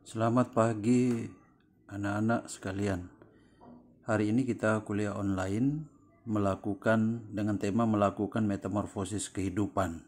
Selamat pagi anak-anak sekalian. Hari ini kita kuliah online dengan tema melakukan metamorfosis kehidupan.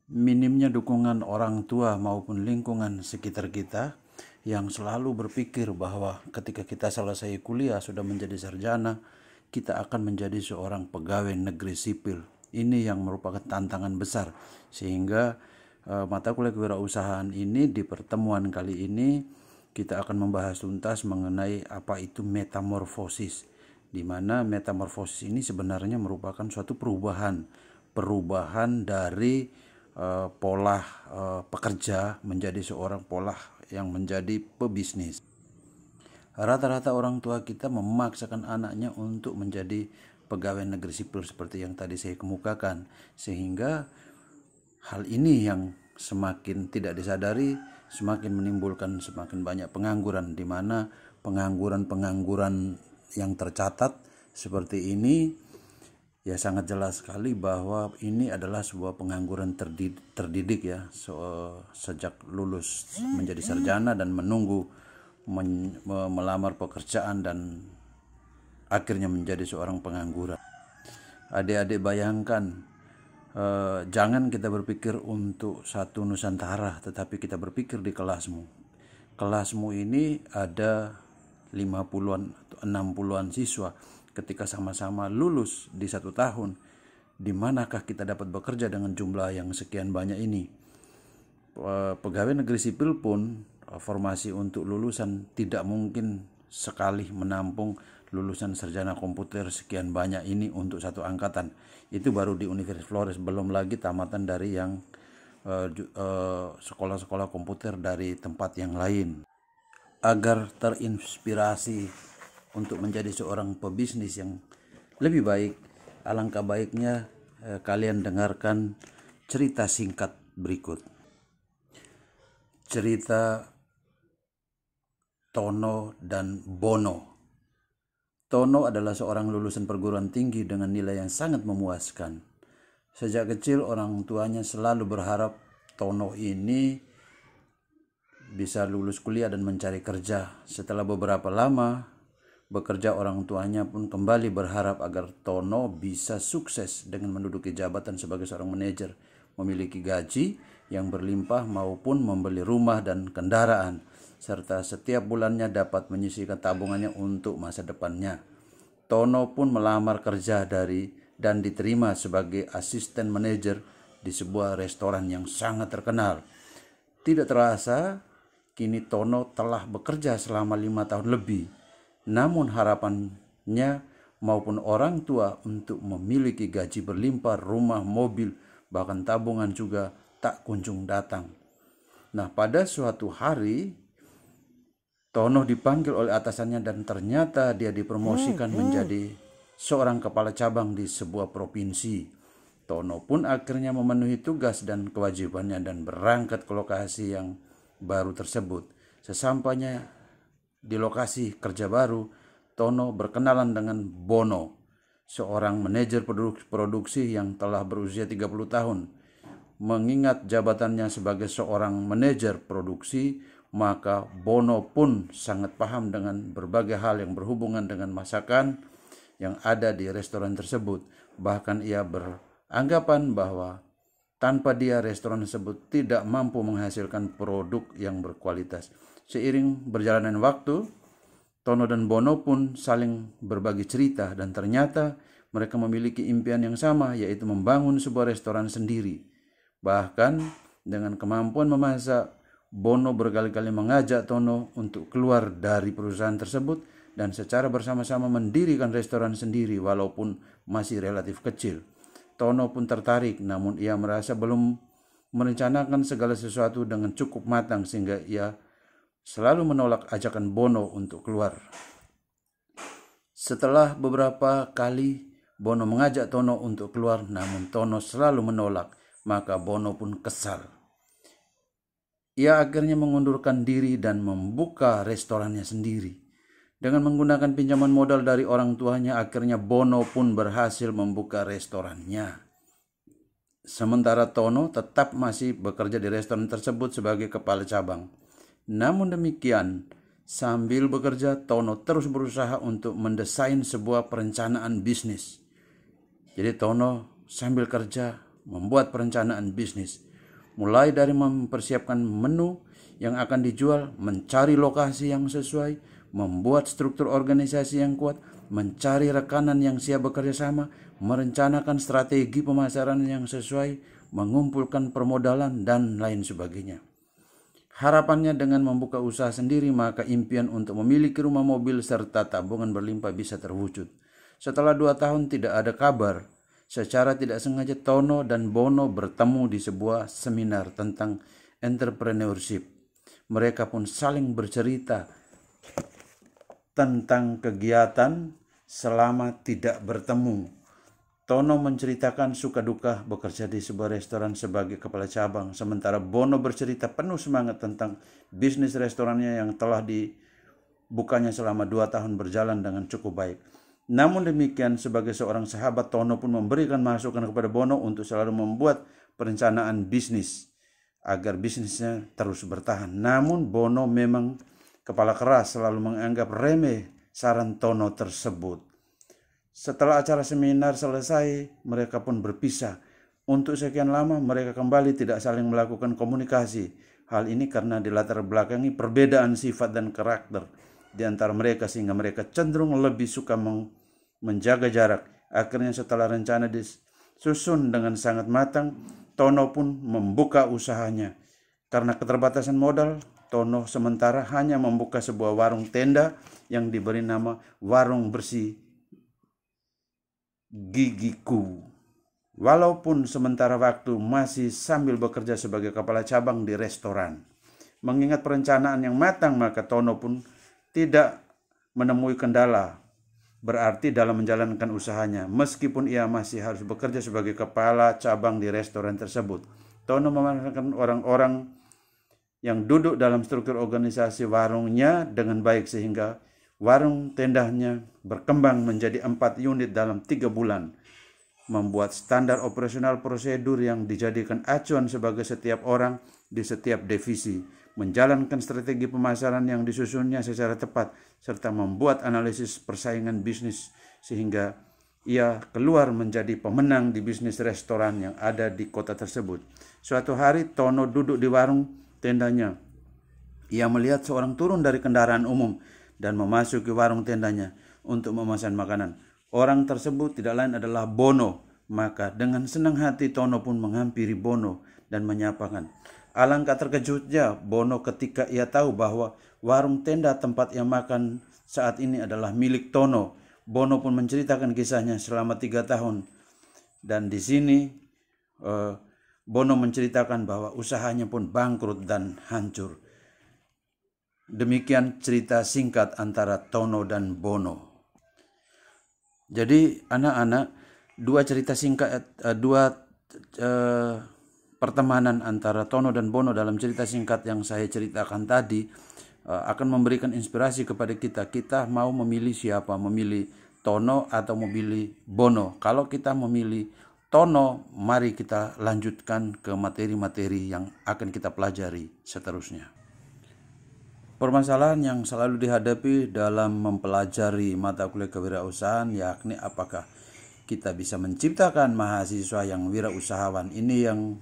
Minimnya dukungan orang tua maupun lingkungan sekitar kita yang selalu berpikir bahwa ketika kita selesai kuliah sudah menjadi sarjana, kita akan menjadi seorang pegawai negeri sipil. Ini yang merupakan tantangan besar, sehingga mata kuliah kewirausahaan ini di pertemuan kali ini kita akan membahas tuntas mengenai apa itu metamorfosis, di mana metamorfosis ini sebenarnya merupakan suatu perubahan dari pola pekerja menjadi seorang pola yang menjadi pebisnis. Rata-rata orang tua kita memaksakan anaknya untuk menjadi pegawai negeri sipil seperti yang tadi saya kemukakan, sehingga hal ini yang semakin tidak disadari semakin menimbulkan semakin banyak pengangguran, di mana pengangguran yang tercatat seperti ini ya sangat jelas sekali bahwa ini adalah sebuah pengangguran terdidik ya, sejak lulus menjadi sarjana dan menunggu melamar pekerjaan dan akhirnya menjadi seorang pengangguran. Adik-adik bayangkan, jangan kita berpikir untuk satu Nusantara, tetapi kita berpikir di kelasmu. Kelasmu ini ada 50-an atau 60-an siswa. Ketika sama-sama lulus di 1 tahun, di manakah kita dapat bekerja dengan jumlah yang sekian banyak ini? Pegawai negeri sipil pun formasi untuk lulusan tidak mungkin sekali menampung lulusan sarjana komputer sekian banyak ini untuk satu angkatan. Itu baru di Universitas Flores, belum lagi tamatan dari yang sekolah-sekolah komputer dari tempat yang lain. Agar terinspirasi untuk menjadi seorang pebisnis yang lebih baik, alangkah baiknya kalian dengarkan cerita singkat berikut. Cerita Tono dan Bono. Tono adalah seorang lulusan perguruan tinggi dengan nilai yang sangat memuaskan. Sejak kecil orang tuanya selalu berharap Tono ini bisa lulus kuliah dan mencari kerja. Setelah beberapa lama bekerja, orang tuanya pun kembali berharap agar Tono bisa sukses dengan menduduki jabatan sebagai seorang manajer, memiliki gaji yang berlimpah maupun membeli rumah dan kendaraan, serta setiap bulannya dapat menyisihkan tabungannya untuk masa depannya. Tono pun melamar kerja dan diterima sebagai asisten manajer di sebuah restoran yang sangat terkenal. Tidak terasa, kini Tono telah bekerja selama 5 tahun lebih. Namun harapannya maupun orang tua untuk memiliki gaji berlimpah, rumah, mobil, bahkan tabungan juga tak kunjung datang. Nah, pada suatu hari Tono dipanggil oleh atasannya dan ternyata dia dipromosikan menjadi seorang kepala cabang di sebuah provinsi. Tono pun akhirnya memenuhi tugas dan kewajibannya dan berangkat ke lokasi yang baru tersebut. Sesampainya di lokasi kerja baru, Tono berkenalan dengan Bono, seorang manajer produksi yang telah berusia 30 tahun. Mengingat jabatannya sebagai seorang manajer produksi, maka Bono pun sangat paham dengan berbagai hal yang berhubungan dengan masakan yang ada di restoran tersebut. Bahkan ia beranggapan bahwa tanpa dia restoran tersebut tidak mampu menghasilkan produk yang berkualitas. Seiring berjalannya waktu, Tono dan Bono pun saling berbagi cerita dan ternyata mereka memiliki impian yang sama, yaitu membangun sebuah restoran sendiri. Bahkan dengan kemampuan memasak, Bono berkali-kali mengajak Tono untuk keluar dari perusahaan tersebut dan secara bersama-sama mendirikan restoran sendiri walaupun masih relatif kecil. Tono pun tertarik, namun ia merasa belum merencanakan segala sesuatu dengan cukup matang sehingga ia selalu menolak ajakan Bono untuk keluar. Setelah beberapa kali Bono mengajak Tono untuk keluar, namun Tono selalu menolak, maka Bono pun kesal. Ia akhirnya mengundurkan diri dan membuka restorannya sendiri. Dengan menggunakan pinjaman modal dari orang tuanya, akhirnya Bono pun berhasil membuka restorannya. Sementara Tono tetap masih bekerja di restoran tersebut sebagai kepala cabang. Namun demikian, sambil bekerja, Tono terus berusaha untuk mendesain sebuah perencanaan bisnis. Jadi Tono sambil kerja membuat perencanaan bisnis. Mulai dari mempersiapkan menu yang akan dijual, mencari lokasi yang sesuai, membuat struktur organisasi yang kuat, mencari rekanan yang siap bekerja sama, merencanakan strategi pemasaran yang sesuai, mengumpulkan permodalan, dan lain sebagainya. Harapannya dengan membuka usaha sendiri, maka impian untuk memiliki rumah mobil serta tabungan berlimpah bisa terwujud. Setelah 2 tahun tidak ada kabar. Secara tidak sengaja Tono dan Bono bertemu di sebuah seminar tentang entrepreneurship. Mereka pun saling bercerita tentang kegiatan selama tidak bertemu. Tono menceritakan suka duka bekerja di sebuah restoran sebagai kepala cabang, sementara Bono bercerita penuh semangat tentang bisnis restorannya yang telah dibukanya selama 2 tahun berjalan dengan cukup baik. Namun demikian, sebagai seorang sahabat, Tono pun memberikan masukan kepada Bono untuk selalu membuat perencanaan bisnis agar bisnisnya terus bertahan. Namun Bono memang kepala keras, selalu menganggap remeh saran Tono tersebut. Setelah acara seminar selesai, mereka pun berpisah. Untuk sekian lama mereka kembali tidak saling melakukan komunikasi. Hal ini karena dilatar belakangi perbedaan sifat dan karakter di antara mereka, sehingga mereka cenderung lebih suka menjaga jarak. Akhirnya setelah rencana disusun dengan sangat matang, Tono pun membuka usahanya. Karena keterbatasan modal, Tono sementara hanya membuka sebuah warung tenda yang diberi nama Warung Bersih Gigiku. Walaupun sementara waktu masih sambil bekerja sebagai kepala cabang di restoran. Mengingat perencanaan yang matang, maka Tono pun tidak menemui kendala berarti dalam menjalankan usahanya, meskipun ia masih harus bekerja sebagai kepala cabang di restoran tersebut. Tono memanfaatkan orang-orang yang duduk dalam struktur organisasi warungnya dengan baik, sehingga warung tendanya berkembang menjadi 4 unit dalam 3 bulan. Membuat standar operasional prosedur yang dijadikan acuan sebagai setiap orang di setiap divisi, menjalankan strategi pemasaran yang disusunnya secara tepat, serta membuat analisis persaingan bisnis sehingga ia keluar menjadi pemenang di bisnis restoran yang ada di kota tersebut. Suatu hari Tono duduk di warung tendanya. Ia melihat seorang turun dari kendaraan umum dan memasuki warung tendanya untuk memesan makanan. Orang tersebut tidak lain adalah Bono. Maka dengan senang hati Tono pun menghampiri Bono dan menyapakan. Alangkah terkejutnya Bono ketika ia tahu bahwa warung tenda tempat ia makan saat ini adalah milik Tono. Bono pun menceritakan kisahnya selama 3 tahun. Dan di sini Bono menceritakan bahwa usahanya pun bangkrut dan hancur. Demikian cerita singkat antara Tono dan Bono. Jadi anak-anak, dua pertemanan antara Tono dan Bono dalam cerita singkat yang saya ceritakan tadi akan memberikan inspirasi kepada kita. Kita mau memilih siapa, memilih Tono atau memilih Bono. Kalau kita memilih Tono, mari kita lanjutkan ke materi-materi yang akan kita pelajari seterusnya. Permasalahan yang selalu dihadapi dalam mempelajari mata kuliah kewirausahaan yakni apakah kita bisa menciptakan mahasiswa yang wirausahawan. Ini yang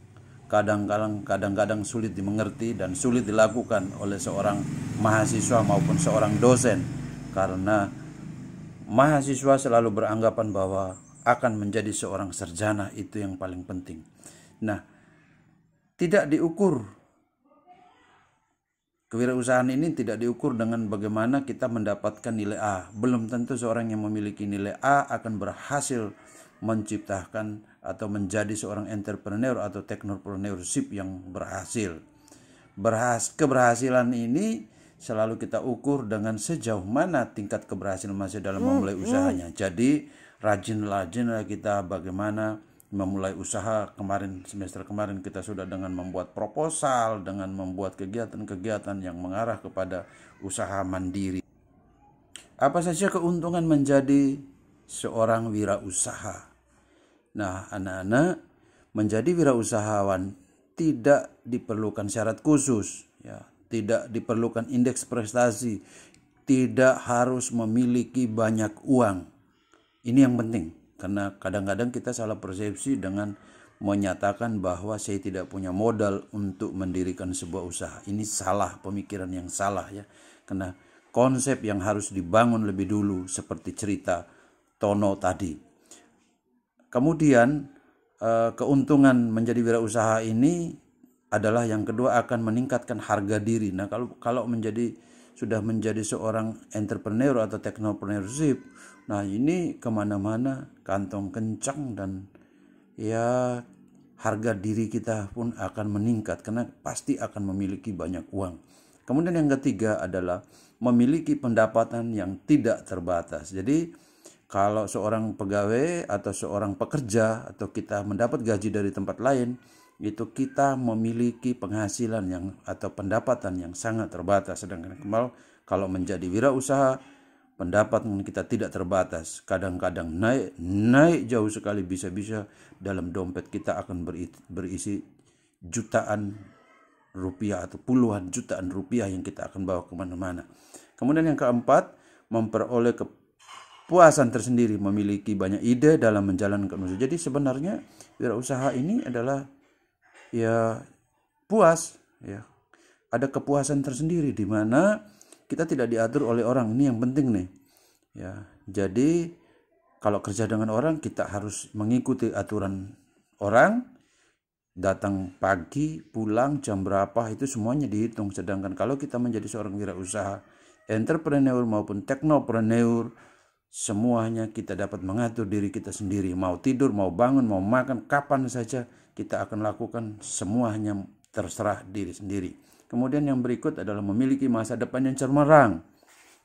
kadang-kadang sulit dimengerti dan sulit dilakukan oleh seorang mahasiswa maupun seorang dosen, karena mahasiswa selalu beranggapan bahwa akan menjadi seorang sarjana itu yang paling penting. Nah, tidak diukur. Kewirausahaan ini tidak diukur dengan bagaimana kita mendapatkan nilai A. Belum tentu seorang yang memiliki nilai A akan berhasil menciptakan atau menjadi seorang entrepreneur atau technopreneurship yang berhasil. Keberhasilan ini selalu kita ukur dengan sejauh mana tingkat keberhasilan masih dalam memulai usahanya. Jadi rajin-rajinlah kita bagaimana memulai usaha. Semester kemarin kita sudah dengan membuat proposal, dengan membuat kegiatan-kegiatan yang mengarah kepada usaha mandiri. Apa saja keuntungan menjadi seorang wirausaha? Nah, anak-anak, menjadi wirausahawan tidak diperlukan syarat khusus, ya. tidak diperlukan indeks prestasi, tidak harus memiliki banyak uang. Ini yang penting, karena kadang-kadang kita salah persepsi dengan menyatakan bahwa saya tidak punya modal untuk mendirikan sebuah usaha. Ini salah, pemikiran yang salah ya. Karena konsep yang harus dibangun lebih dulu seperti cerita Tono tadi. Kemudian keuntungan menjadi wirausaha ini adalah yang kedua akan meningkatkan harga diri. Nah, kalau sudah menjadi seorang entrepreneur atau technopreneurship, nah ini kemana-mana kantong kencang dan ya harga diri kita pun akan meningkat karena pasti akan memiliki banyak uang. Kemudian yang ketiga adalah memiliki pendapatan yang tidak terbatas. Jadi kalau seorang pegawai atau seorang pekerja atau kita mendapat gaji dari tempat lain, itu kita memiliki penghasilan atau pendapatan yang sangat terbatas. Sedangkan kalau menjadi wirausaha, pendapatan kita tidak terbatas. Kadang-kadang naik jauh sekali, bisa-bisa dalam dompet kita akan berisi jutaan rupiah atau puluhan jutaan rupiah yang kita akan bawa kemana-mana. Kemudian yang keempat, memperoleh kepuasan tersendiri, memiliki banyak ide dalam menjalankan usaha. Jadi sebenarnya wirausaha ini adalah ya puas ya, ada kepuasan tersendiri di mana kita tidak diatur oleh orang. Ini yang penting nih ya. Jadi kalau kerja dengan orang, kita harus mengikuti aturan orang, datang pagi, pulang jam berapa, itu semuanya dihitung. Sedangkan kalau kita menjadi seorang wirausaha, entrepreneur maupun technopreneur, semuanya kita dapat mengatur diri kita sendiri. Mau tidur, mau bangun, mau makan, kapan saja kita akan lakukan, semuanya terserah diri sendiri. Kemudian yang berikut adalah memiliki masa depan yang cemerlang.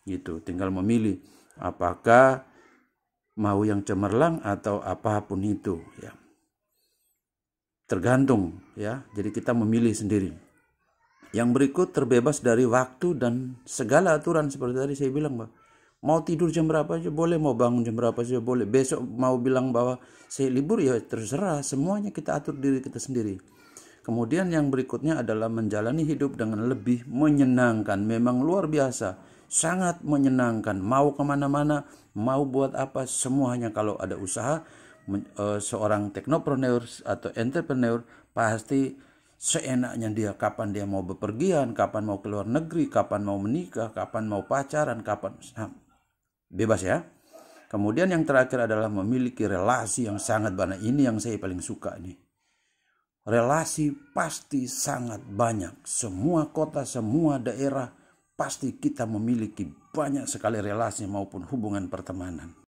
Gitu, tinggal memilih apakah mau yang cemerlang atau apapun itu ya. Tergantung ya. Jadi kita memilih sendiri. Yang berikut terbebas dari waktu dan segala aturan seperti tadi saya bilang, Bang. Mau tidur jam berapa aja boleh, mau bangun jam berapa aja boleh. Besok mau bilang bahwa saya libur ya terserah, semuanya kita atur diri kita sendiri. Kemudian yang berikutnya adalah menjalani hidup dengan lebih menyenangkan. Memang luar biasa, sangat menyenangkan. Mau kemana-mana, mau buat apa, semuanya kalau ada usaha. Seorang technopreneur atau entrepreneur pasti seenaknya dia, kapan dia mau bepergian, kapan mau keluar negeri, kapan mau menikah, kapan mau pacaran, kapan bebas ya. Kemudian yang terakhir adalah memiliki relasi yang sangat banyak. Ini yang saya paling suka nih. Relasi pasti sangat banyak. Semua kota, semua daerah pasti kita memiliki banyak sekali relasi maupun hubungan pertemanan.